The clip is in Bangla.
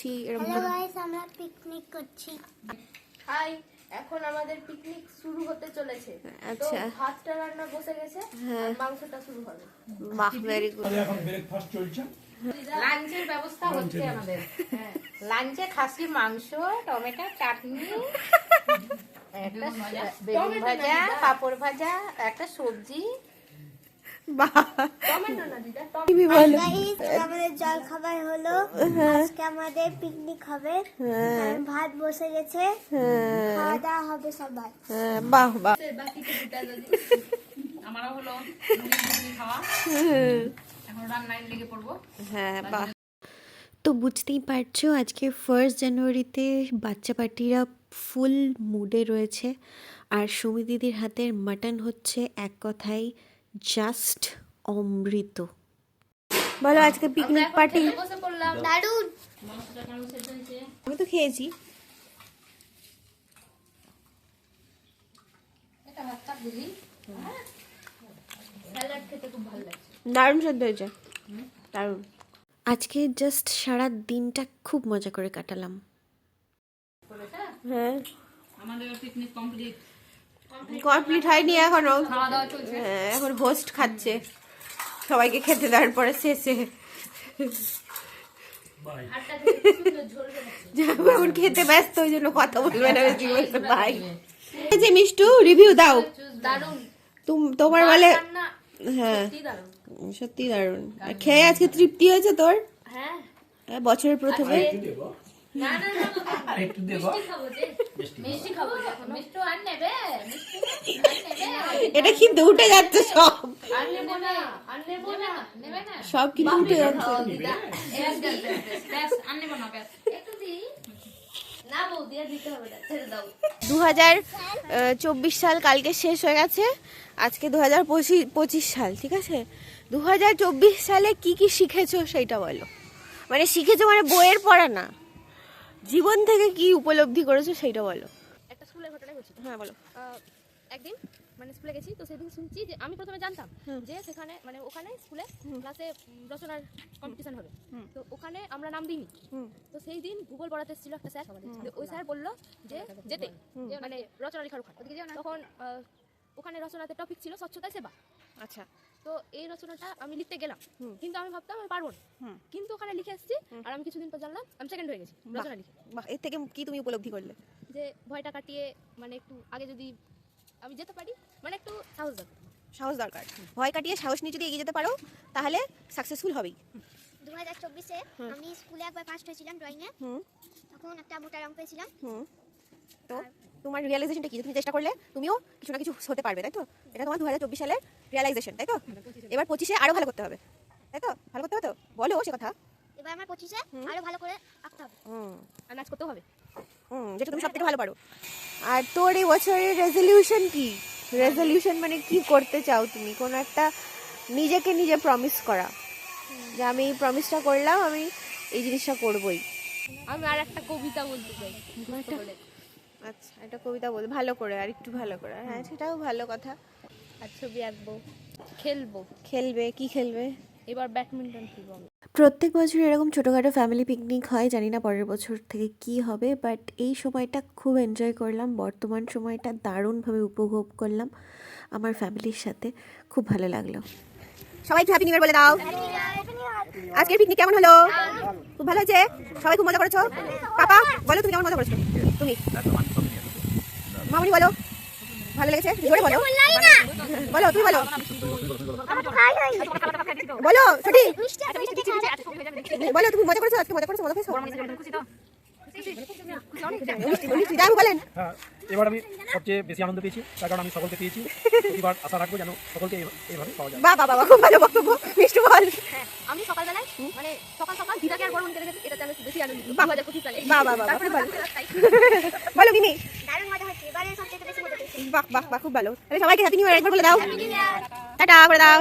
হ্যালো গাইস, আমরা পিকনিক করছি। হাই, এখন আমাদের পিকনিক শুরু হতে চলেছে। আচ্ছা, তো ভাতটা রান্না বসে গেছে, আর মাংসটা শুরু হবে। বাহ, ভেরি গুড। এখন ব্রেকফাস্ট চলছে, লাঞ্চের ব্যবস্থা হচ্ছে আমাদের। লাঞ্চে খাসির মাংস, টমেটো চাটনি, একটা বেগুন ভাজা, পাপড় ভাজা, একটা সবজি। টমেটো না দিদা, গাইস, আমাদের জল খাবার হলো। আজকে আমাদের পিকনিক হবে। ভাত বসে গেছে, খাওয়া দাওয়া হবে সবাই। বাহ বাহ। বাকিটা দিদা যদি আমারও হলো মুড়ি খাওয়া। এখন রান্নায় লেগে পড়বো। হ্যাঁ, বাহ। তো বুঝতেই পারছো আজকে 1 জানুয়ারিতে বাচ্চা পার্টিরা ফুল মুডে রয়েছে। আর সুমি দিদির হাতের মাটন হচ্ছে এক কথায় জাস্ট অমৃত। বলো আজকে পিকনিক পার্টি বসে পড়লাম। দারুন। মাংসটা কেমন সেদ্ধ হয়েছে? আমি তো খেয়েছি। এটা ভাতটা দিলি। স্যালাড খেতে খুব ভালো লাগছে। দারুণ সেদ্ধ হয়েছে, দারুণ। আজকে জাস্ট সারা দিনটা খুব মজা করে কাটালাম। হ্যাঁ, আমাদের পিকনিক কমপ্লিট। কমপ্লিট হয়নি এখনো। খাওয়া দাওয়া চলছে। হ্যাঁ, এখন হোস্ট খাচ্ছে, সবাইকে খেতে দেওয়ার পরে শেষে আটটা থেকে কি সুন্দর ঝোল বেরোচ্ছে। এখন খেতে ব্যস্ত, ওই জন্য কথা বলবে না বেশি। বলতে ভাই এই যে মিষ্টু রিভিউ দাও। দারুন তোমার বলে রান্না, হ্যাঁ কি দারুন। সত্যি দারুণ। আর খেয়ে আজকে তৃপ্তি হয়েছে তোর? হ্যাঁ, বছরের প্রথমে একটু দেবো, না না না, আর একটু দেবো। মিষ্টি খাবো যে, মিষ্টি খাবো যে এখন। মিষ্টি আর নেবে? মিষ্টি আর নেবে? এটা কিন্তু উঠে যাচ্ছে সব, আর নেবো না, আর নেবো না। নেবে না? সব কিন্তু উঠে যাচ্ছে। ব্যাস, আর নেবো না, ব্যাস। একটু দি না বৌদি, আর দিতে হবে না, ছেড়ে দাও। 2024 সাল কালকে শেষ হয়ে গেছে, আজকে 2025 সাল। ঠিক আছে, 2024 সালে কি কি শিখেছো সেইটা বলো। মানে শিখেছো মানে বইয়ের পড়া না, জীবন থেকে কি উপলব্ধি করেছো সেইটা বলো। একটা স্কুলের ঘটনা বলছি। হ্যাঁ বলো। একদিন মানে স্কুলে গেছি, তো সেদিন শুনছি যে আমি প্রথমে জানতাম যে সেখানে মানে ওখানে স্কুলে ক্লাসে রচনার কম্পিটিশন হবে। তো ওখানে আমরা নাম দিইনি। তো সেই দিন ভূগোল পড়াতে এসেছিল একটা স্যার, তো ওই স্যার বললো যে যেতে মানে রচনা লেখার ওখানে। তখন ওখানে রচনাতে টপিক ছিল স্বচ্ছতায় সেবা। আচ্ছা, তো এই রচনাটা আমি লিখতে গেলাম, কিন্তু আমি ভাবতাম আমি পারবো না, কিন্তু ওখানে লিখে এসেছি। আর আমি কিছুদিন পর জানলাম আমি সেকেন্ড হয়ে গেছি রচনা লিখে। বাহ, এর থেকে কি তুমি উপলব্ধি করলে? যে ভয়টা কাটিয়ে মানে একটু আগে যদি আমি যেতে পারি, মানে একটু সাহস দরকার। সাহস দরকার, ভয় কাটিয়ে সাহস নিয়ে যদি এগিয়ে যেতে পারো তাহলে সাকসেসফুল হবেই। 2024-এ আমি স্কুলে একবার ফার্স্ট হয়েছিলাম ড্রয়িংয়ে। তখন একটা মোটা রং পেয়েছিলাম। তো তোমার রিয়েলাইজেশনটা কি? তুমি চেষ্টা করলে তুমিও কিছু না কিছু হতে পারবে, তাই তো? এটা তোমার 2024 সালের রিয়েলাইজেশন, তাই তো? এবার 25-এ আরো ভালো করতে হবে, তাই তো? ভালো করতে হবে তো, বলো সে কথা। এবার আমার 25-এ আরো ভালো করে আঁকতে হবে। আর নাচ করতেও হবে। যেটা তুমি সব থেকে ভালো পারো। আর তোর এই বছরের রেজলিউশন কি? রেজলিউশন মানে কি করতে চাও তুমি? কোনো একটা নিজেকে নিজে প্রমিস করা, যে আমি এই প্রমিসটা করলাম, আমি এই জিনিসটা করবই। আমি আর একটা কবিতা বলতে চাই। আচ্ছা, একটা কবিতা বল ভালো করে, আর একটু ভালো করে। হ্যাঁ, সেটাও ভালো কথা। আর ছবি আঁকবো, খেলবো। খেলবে? কি খেলবে? এবার ব্যাডমিন্টন খেলবো আমি। প্রত্যেক বছর এরকম ছোটোখাটো ফ্যামিলি পিকনিক হয়, জানি না পরের বছর থেকে কি হবে, বাট এই সময়টা খুব এনজয় করলাম। বর্তমান সময়টা দারুণভাবে উপভোগ করলাম আমার ফ্যামিলির সাথে, খুব ভালো লাগলো। সবাই একটু হ্যাপি নিউ ইয়ার বলে দাও। আজকের পিকনিক কেমন হলো? খুব ভালো হয়েছে? সবাই খুব মজা করেছো? পাপা বলো, তুমি কেমন মজা করেছো? তুমি মামনি বলো, ভালো লেগেছে? জোরে বলো, বলো তুমি বলো, বলো সঠিক বলো, তুমি মজা করেছো? আজকে মজা করেছো? মজা করেছো? যাই বলেন। হ্যাঁ, এবার আমি সবচেয়ে বেশি আনন্দ পেয়েছি, তার কারণ আমি সকলকে পেয়েছি। প্রতিবার আশা রাখবো যেন সকলকে এইভাবে পাওয়া যায়। বাবা বাবা, খুব ভালো বক্তব্য। মিষ্টু বল। আমি সকালবেলায় মানে সকাল দিদাকে আর বড় বোনকে দেখেছি, এটাতে আমি বেশি আনন্দিত। 2025 সালে বাবা বাবা, খুব ভালো। বলো মিমি। দারুণ মজা হচ্ছে, এবারে সবচেয়ে বেশি মজা পেয়েছি। বাহ বাহ বাহ, খুব ভালো। তাহলে সবাইকে হ্যাপি নিউ ইয়ার একবার বলে দাও, টাটা করে দাও।